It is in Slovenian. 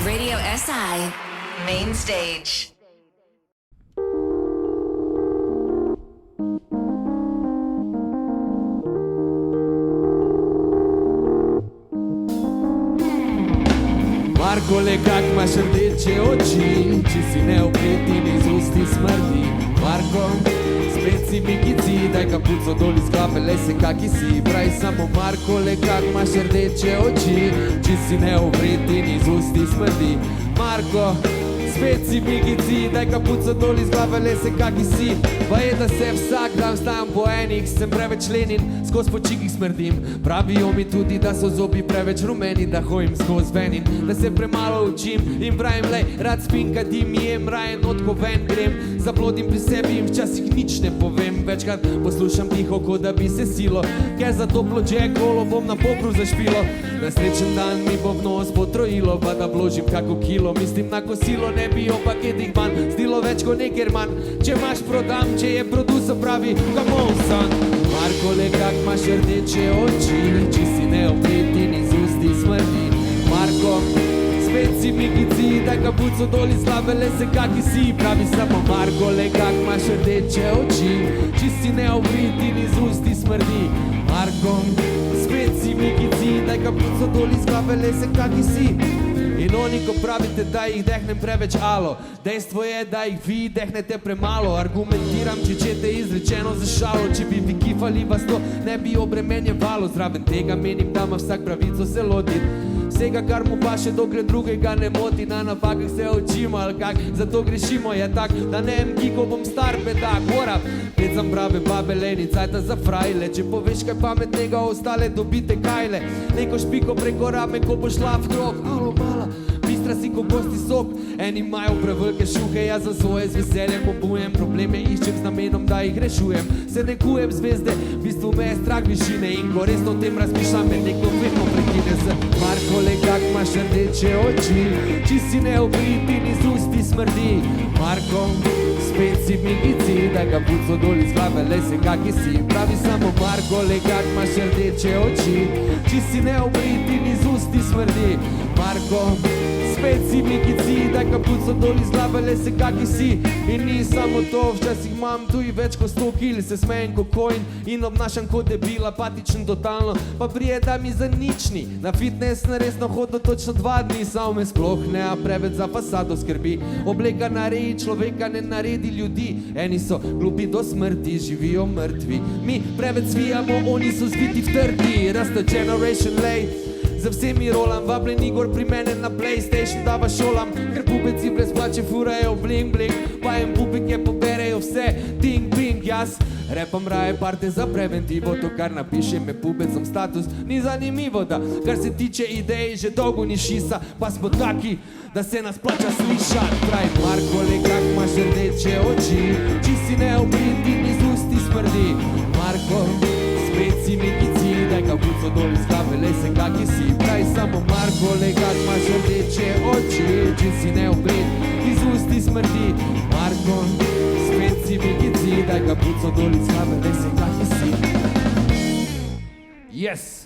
Radio SI Main Stage. Marcole, kak imaš rdeče oči, če si neopet in iz usti smrdi. Marko, spet si mikici, daj kapuco dol iz glave, lej se kaki si. Pravi samo Markole, kak imaš rdeče oči, če si neopet in iz usti smrdi. Marko, spet si mikici, daj kapuco dol iz glave, lej se kaki si. Pa je, da se vsak dan vstajam po enih, sem preveč lenin, skozi po čikih smrdim. Pravijo mi tudi, da so zobi preveč rumeni, da hojim skozi venin, da se premalo učim in pravim, lej, rad spim, kadim, jem, raje notko ven grem. Zaplodim pri sebi in včasih nič ne povem, večkrat poslušam tiho, kot da bi se silo, ker za toplo džekolo bom na pokru zašpilo. Na srečen dan mi bo v nos potrojilo, pa da vložim kako kilo, mislim na kosilo, ne bi o paketih manj, zdilo več kot nekaj manj. Če imaš prodam, če je producer pravi, come on son. Markole, kak imaš rdeče oči, če si neopet in iz usti smrdi. Marko, spet si mikici, daj kapuco dol iz glave, le se kaki si. Pravi samo Markole, kak imaš rdeče oči, če si neopet in iz usti smrdi. Marko, spet si mikici, daj kapuco dol iz glave, le se kaki si. In oni, ko pravite, da jih dehnem preveč alo, dejstvo je, da jih vi dehnete premalo. Argumentiram, če čete izrečeno za šalo, če bi vi kifali, vas to ne bi obremenjevalo. Zraven tega menim, da ima vsak pravico se lotit vsega, kar mu paše, dokler drugega ne moti. Na napakah se učimo, ali kak, zato grešimo, je tak, da ne vem, ko bom star pedak. Mora, pecam prave babe, leni cajta za frajle, če poveš kaj pametnega, ostale dobite kajle. Neko špiko preko rame, ko bo šla v krog, alo mala, bistra si ko gosti sok. Eni imajo prevelike šuhe, jaz za svoje z veseljem obujem probleme, iščem z namenom, da jih rešujem. Se ne kujem zvezde, v bistvu me je strah višine, in ko resno o tem razmišljam, me neko vedno prekine se. Markole, kak imaš rdeče oči, či si neobrit in iz usti smrdi. Marko, spet si mikici, daj kapuco dol iz glave, lej se kaki si. Pravi samo Markole, kak imaš rdeče oči, či si neobrit in iz usti smrdi. Marko, spet si mikici, daj kapuco dol iz glave, le se kaki si. In ni samo to, včasih imam tu i več kot 100 kil, se smejem kot coin in obnašam kot debil, apatičen totalno, pa prije da mi za nični. Na fitness na resno hodno točno 2 dni, samo me sploh ne, a preveč za fasado skrbi. Obleka naredi človeka, ne naredi ljudi. Eni so glupi do smrti, živijo mrtvi. Mi preveč zvijamo, oni so zviti v trdi. Rasta generation lej, za vsemi rolam, vabljeni gor pri mene na PlayStation, da vas šolam, ker pubeci brez plače furajo bling bling, pa jim pubike poberejo vse ding bing. Jaz repam raje parte za preventivo, to kar napiše me pubecom status, ni zanimivo, da kar se tiče idej, že dolgo ni šisa, pa smo taki, da se nas plača slišat. Pravi Markole, kak imaš rdeče oči, či si neobrit in iz usti smrdi. Marko, spet si mikici, daj kapuco dol iz glave, lej se kaki si. Pravi samo Markole, kak imaš rdeče oči, če si neobrit, iz usti smrdi. Marko, spet si mikici, daj kapuco dol iz glave, lej se kaki si. Yes!